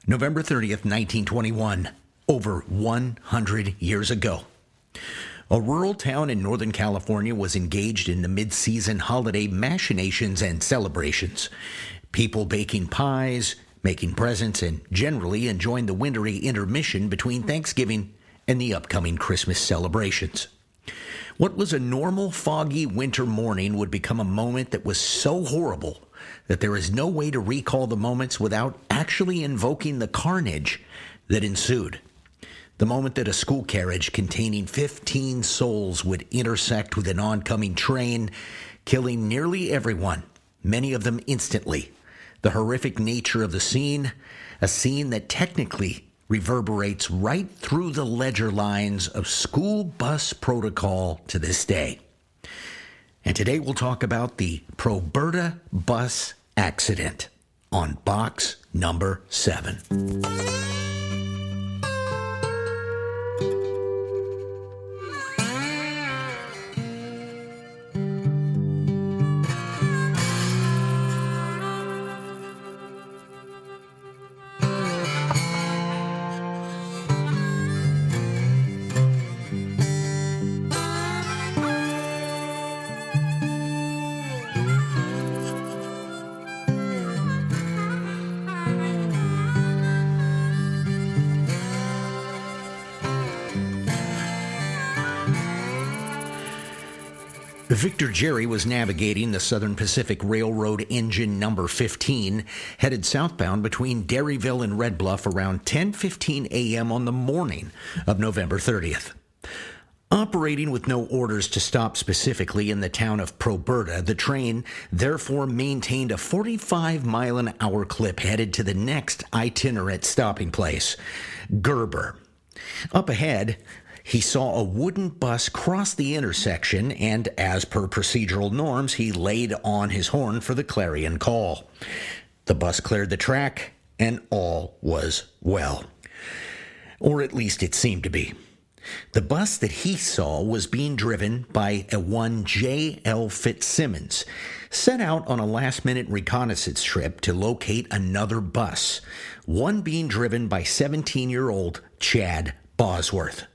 November 30th, 1921, over 100 years ago. A rural town in Northern California was engaged in the mid-season holiday machinations and celebrations. People baking pies, making presents, and generally enjoying the wintry intermission between Thanksgiving and the upcoming Christmas celebrations. What was a normal foggy winter morning would become a moment that was so horrible that there is no way to recall the moments without actually invoking the carnage that ensued. The moment that a school carriage containing 15 souls would intersect with an oncoming train, killing nearly everyone, many of them instantly. The horrific nature of the scene, a scene that technically reverberates right through the ledger lines of school bus protocol to this day. And today we'll talk about the Proberta bus accident on box number 7. Victor Jerry was navigating the Southern Pacific Railroad engine number 15, headed southbound between Derryville and Red Bluff around 10:15 a.m. on the morning of November 30th. Operating with no orders to stop specifically in the town of Proberta, the train therefore maintained a 45-mile-an-hour clip headed to the next itinerant stopping place, Gerber. Up ahead, he saw a wooden bus cross the intersection, and as per procedural norms, he laid on his horn for the clarion call. The bus cleared the track, and all was well. Or at least it seemed to be. The bus that he saw was being driven by a one J.L. Fitzsimmons, set out on a last-minute reconnaissance trip to locate another bus, one being driven by 17-year-old Chad Bosworth.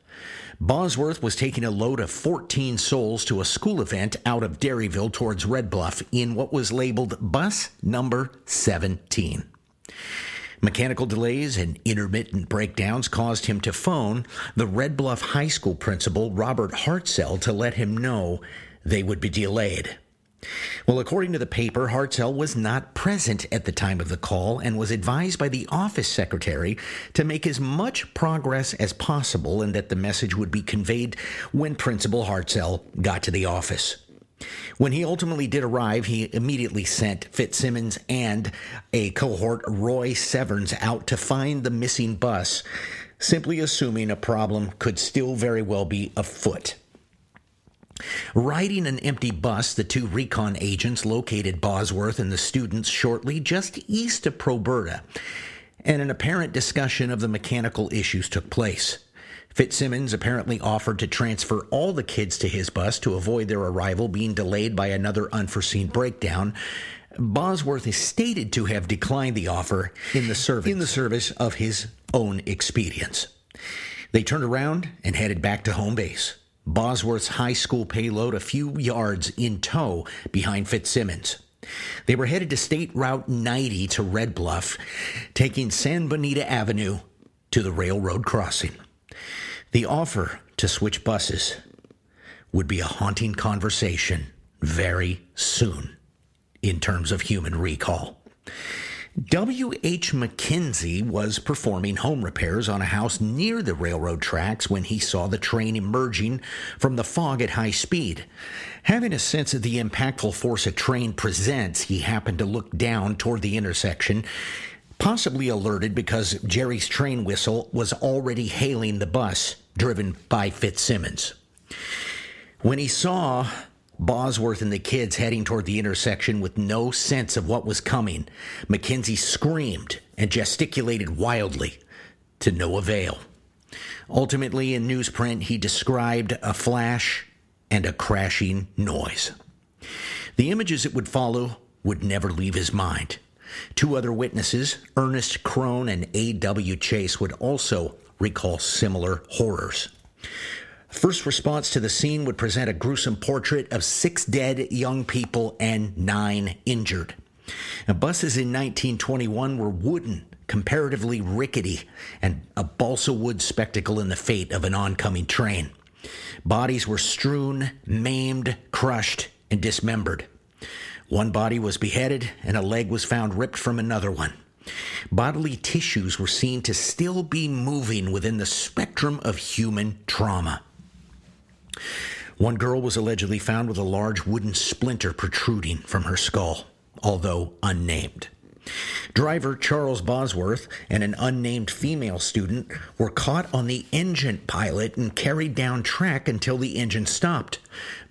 Bosworth was taking a load of 14 souls to a school event out of Derryville towards Red Bluff in what was labeled bus number 17. Mechanical delays and intermittent breakdowns caused him to phone the Red Bluff High School principal, Robert Hartzell, to let him know they would be delayed. Well, according to the paper, Hartzell was not present at the time of the call and was advised by the office secretary to make as much progress as possible and that the message would be conveyed when Principal Hartzell got to the office. When he ultimately did arrive, he immediately sent Fitzsimmons and a cohort, Roy Severns, out to find the missing bus, simply assuming a problem could still very well be afoot. Riding an empty bus, the two recon agents located Bosworth and the students shortly just east of Proberta, and an apparent discussion of the mechanical issues took place. Fitzsimmons apparently offered to transfer all the kids to his bus to avoid their arrival being delayed by another unforeseen breakdown. Bosworth is stated to have declined the offer in the service of his own expedience. They turned around and headed back to home base. Bosworth's high school payload a few yards in tow behind Fitzsimmons. They were headed to State Route 90 to Red Bluff, taking San Benito Avenue to the railroad crossing. The offer to switch buses would be a haunting conversation very soon in terms of human recall. W.H. McKenzie was performing home repairs on a house near the railroad tracks when he saw the train emerging from the fog at high speed. Having a sense of the impactful force a train presents, he happened to look down toward the intersection, possibly alerted because Jerry's train whistle was already hailing the bus driven by Fitzsimmons. When he saw Bosworth and the kids heading toward the intersection with no sense of what was coming, Mackenzie screamed and gesticulated wildly, to no avail. Ultimately, in newsprint, he described a flash and a crashing noise. The images that would follow would never leave his mind. Two other witnesses, Ernest Crone and A.W. Chase, would also recall similar horrors. First response to the scene would present a gruesome portrait of 6 dead young people and 9 injured. Now, buses in 1921 were wooden, comparatively rickety, and a balsa wood spectacle in the fate of an oncoming train. Bodies were strewn, maimed, crushed, and dismembered. One body was beheaded, and a leg was found ripped from another one. Bodily tissues were seen to still be moving within the spectrum of human trauma. One girl was allegedly found with a large wooden splinter protruding from her skull, although unnamed. Driver Charles Bosworth and an unnamed female student were caught on the engine pilot and carried down track until the engine stopped.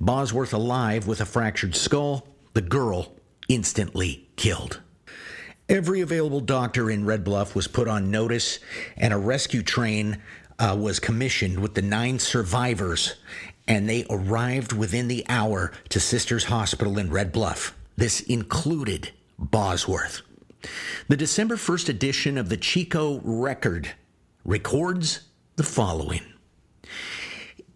Bosworth alive with a fractured skull, the girl instantly killed. Every available doctor in Red Bluff was put on notice, and a rescue train was commissioned with the 9 survivors, and they arrived within the hour to Sisters Hospital in Red Bluff. This included Bosworth. The December 1st edition of the Chico Record records the following.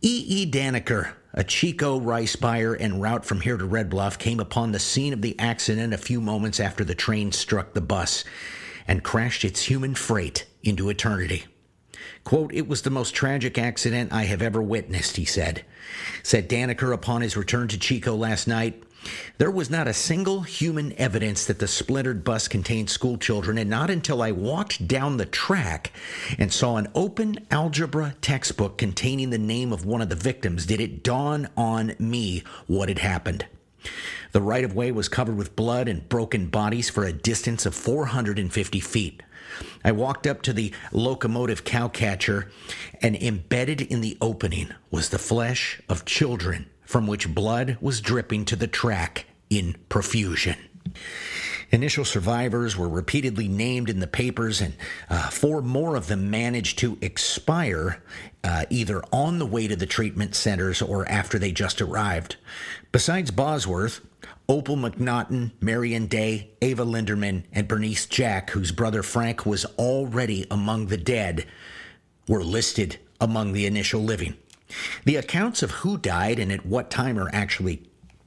E. Daniker, a Chico rice buyer en route from here to Red Bluff, came upon the scene of the accident a few moments after the train struck the bus and crashed its human freight into eternity. Quote, "It was the most tragic accident I have ever witnessed," he said. Said Daniker upon his return to Chico last night, "There was not a single human evidence that the splintered bus contained school children, and not until I walked down the track and saw an open algebra textbook containing the name of one of the victims did it dawn on me what had happened. The right-of-way was covered with blood and broken bodies for a distance of 450 feet. I walked up to the locomotive cowcatcher, and embedded in the opening was the flesh of children from which blood was dripping to the track in profusion." Initial survivors were repeatedly named in the papers, and 4 more of them managed to expire either on the way to the treatment centers or after they just arrived. Besides Bosworth, Opal McNaughton, Marion Day, Ava Linderman, and Bernice Jack, whose brother Frank was already among the dead, were listed among the initial living. The accounts of who died and at what time are actually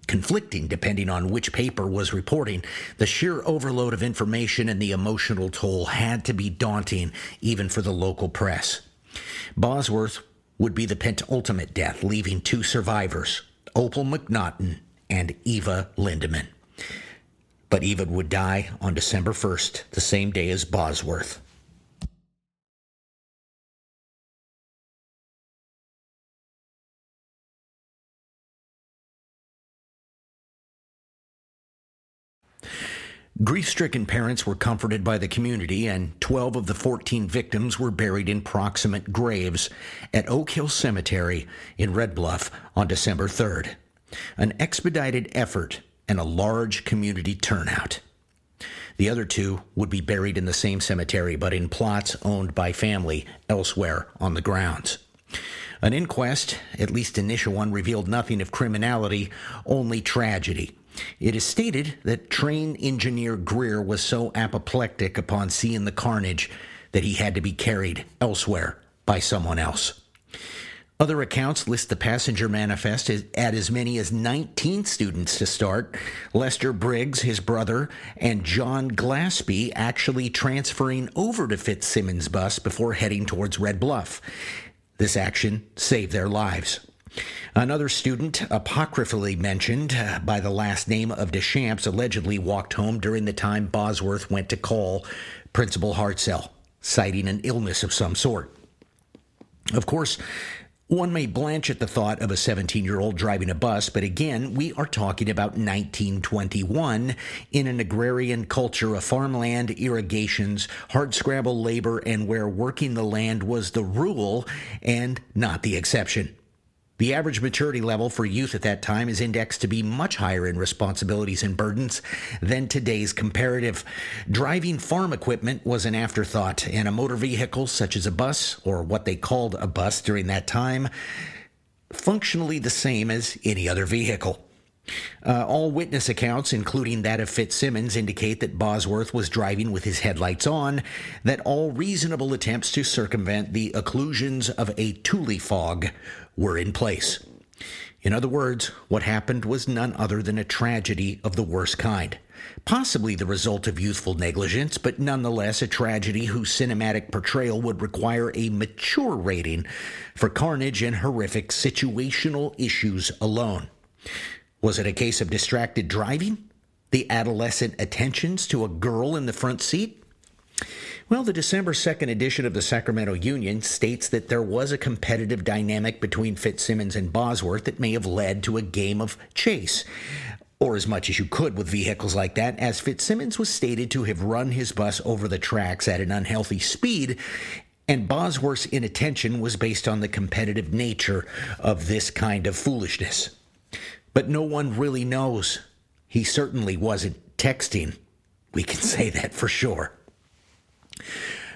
conflicting depending on which paper was reporting. The sheer overload of information and the emotional toll had to be daunting even for the local press. Bosworth would be the penultimate death, leaving 2 survivors, Opal McNaughton and Eva Lindemann. But Eva would die on December 1st, the same day as Bosworth. Grief-stricken parents were comforted by the community, and 12 of the 14 victims were buried in proximate graves at Oak Hill Cemetery in Red Bluff on December 3rd. An expedited effort and a large community turnout. The other 2 would be buried in the same cemetery, but in plots owned by family elsewhere on the grounds. An inquest, at least initial one, revealed nothing of criminality, only tragedy. It is stated that train engineer Greer was so apoplectic upon seeing the carnage that he had to be carried elsewhere by someone else. Other accounts list the passenger manifest at as many as 19 students to start, Lester Briggs, his brother, and John Glaspie actually transferring over to Fitzsimmons' bus before heading towards Red Bluff. This action saved their lives. Another student, apocryphally mentioned by the last name of Deschamps, allegedly walked home during the time Bosworth went to call Principal Hartzell, citing an illness of some sort. Of course, one may blanch at the thought of a 17-year-old driving a bus, but again, we are talking about 1921 in an agrarian culture of farmland, irrigations, hardscrabble labor, and where working the land was the rule and not the exception. The average maturity level for youth at that time is indexed to be much higher in responsibilities and burdens than today's comparative. Driving farm equipment was an afterthought, and a motor vehicle such as a bus, or what they called a bus during that time, functionally the same as any other vehicle. All witness accounts, including that of Fitzsimmons, indicate that Bosworth was driving with his headlights on, that all reasonable attempts to circumvent the occlusions of a Thule fog were in place. In other words, what happened was none other than a tragedy of the worst kind. Possibly the result of youthful negligence, but nonetheless a tragedy whose cinematic portrayal would require a mature rating for carnage and horrific situational issues alone. Was it a case of distracted driving? The adolescent attentions to a girl in the front seat? Well, the December 2nd edition of the Sacramento Union states that there was a competitive dynamic between Fitzsimmons and Bosworth that may have led to a game of chase, or as much as you could with vehicles like that, as Fitzsimmons was stated to have run his bus over the tracks at an unhealthy speed, and Bosworth's inattention was based on the competitive nature of this kind of foolishness. But no one really knows. He certainly wasn't texting. We can say that for sure.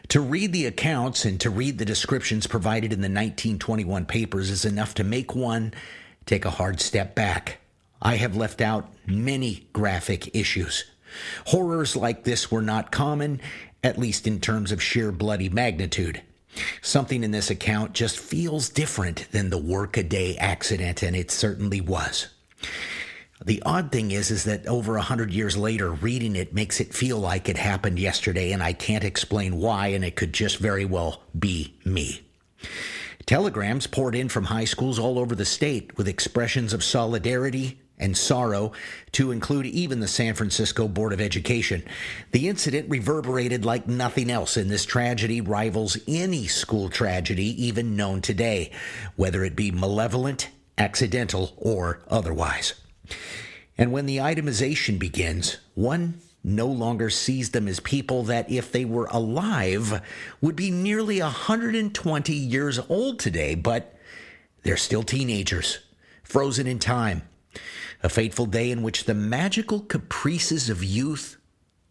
To read the accounts and to read the descriptions provided in the 1921 papers is enough to make one take a hard step back. I have left out many graphic issues. Horrors like this were not common, at least in terms of sheer bloody magnitude. Something in this account just feels different than the workaday accident, and it certainly was. The odd thing is that over 100 years later, reading it makes it feel like it happened yesterday, and I can't explain why, and it could just very well be me. Telegrams poured in from high schools all over the state with expressions of solidarity and sorrow, to include even the San Francisco Board of Education. The incident reverberated like nothing else, and this tragedy rivals any school tragedy even known today, whether it be malevolent, accidental, or otherwise. And when the itemization begins, one no longer sees them as people that, if they were alive, would be nearly 120 years old today, but they're still teenagers, frozen in time. A fateful day in which the magical caprices of youth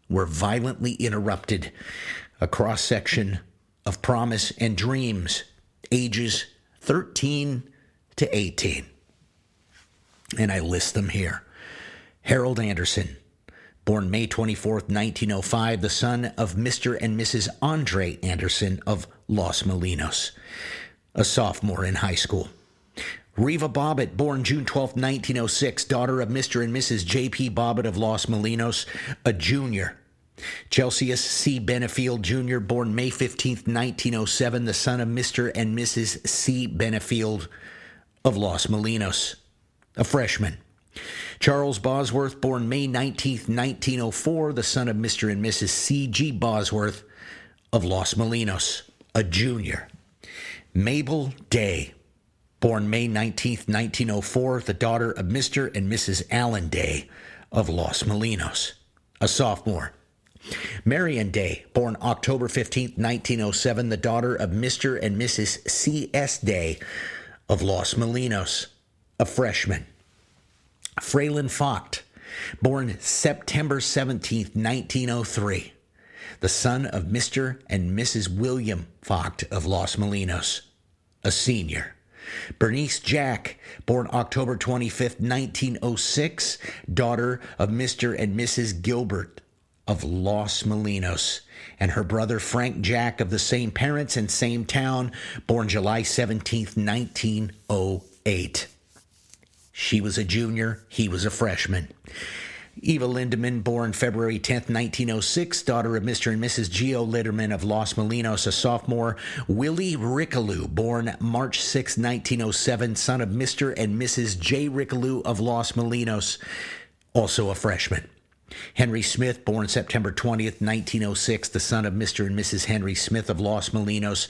were violently interrupted. A cross-section of promise and dreams, ages 13 to 18. And I list them here. Harold Anderson, born May 24th, 1905, the son of Mr. and Mrs. Andre Anderson of Los Molinos, a sophomore in high school. Reva Bobbitt, born June 12, 1906, daughter of Mr. and Mrs. J.P. Bobbitt of Los Molinos, a junior. Chelseus C. Benefield, Jr., born May 15, 1907, the son of Mr. and Mrs. C. Benefield of Los Molinos, a freshman. Charles Bosworth, born May 19, 1904, the son of Mr. and Mrs. C.G. Bosworth of Los Molinos, a junior. Mabel Day, born May 19, 1904, the daughter of Mr. and Mrs. Allen Day of Los Molinos, a sophomore. Marion Day, born October 15, 1907, the daughter of Mr. and Mrs. C.S. Day of Los Molinos, a freshman. Fraylin Focht, born September 17, 1903, the son of Mr. and Mrs. William Focht of Los Molinos, a senior. Bernice Jack, born October 25, 1906, daughter of Mr. and Mrs. Gilbert of Los Molinos, and her brother Frank Jack of the same parents and same town, born July 17, 1908. She was a junior, he was a freshman. Eva Lindemann, born February 10, 1906, daughter of Mr. and Mrs. Geo Litterman of Los Molinos, a sophomore. Willie Rickaloo, born March 6, 1907, son of Mr. and Mrs. J. Rickaloo of Los Molinos, also a freshman. Henry Smith, born September 20th, 1906, the son of Mr. and Mrs. Henry Smith of Los Molinos,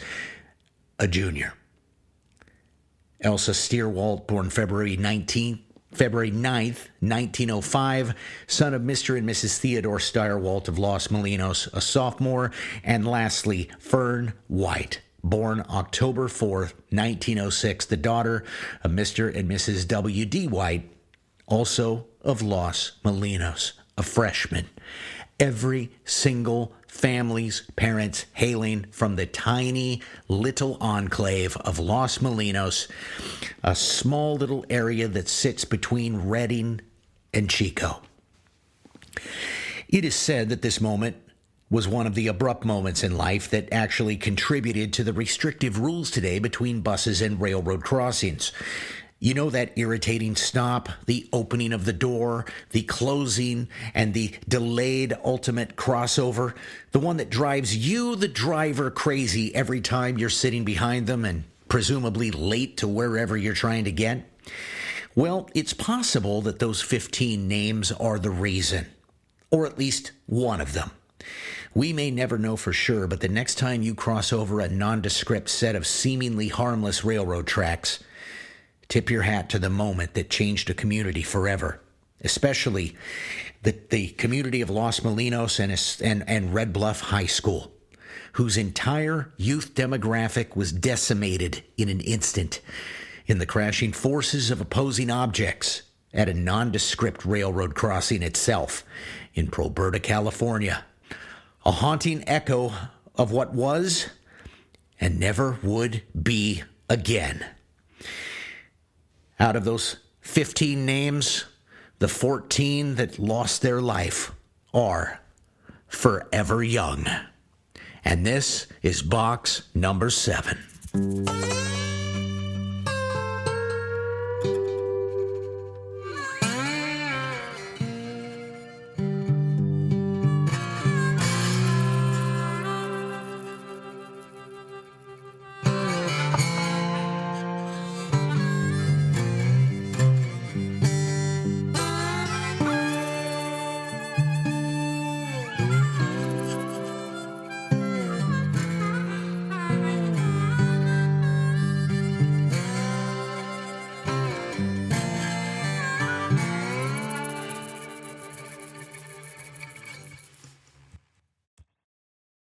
a junior. Elsa Steerwalt, born February 9th, 1905, son of Mr. and Mrs. Theodore Steyerwalt of Los Molinos, a sophomore. And lastly, Fern White, born October 4th, 1906, the daughter of Mr. and Mrs. W.D. White, also of Los Molinos, a freshman. Every single family's parents hailing from the tiny little enclave of Los Molinos, a small little area that sits between Redding and Chico. It is said that this moment was one of the abrupt moments in life that actually contributed to the restrictive rules today between buses and railroad crossings. You know that irritating stop, the opening of the door, the closing, and the delayed ultimate crossover? The one that drives you, the driver, crazy every time you're sitting behind them and presumably late to wherever you're trying to get? Well, it's possible that those 15 names are the reason, or at least one of them. We may never know for sure, but the next time you cross over a nondescript set of seemingly harmless railroad tracks, tip your hat to the moment that changed a community forever, especially the community of Los Molinos and Red Bluff High School, whose entire youth demographic was decimated in an instant in the crashing forces of opposing objects at a nondescript railroad crossing itself in Proberta, California. A haunting echo of what was and never would be again. Out of those 15 names, the 14 that lost their life are forever young. And this is box number 7.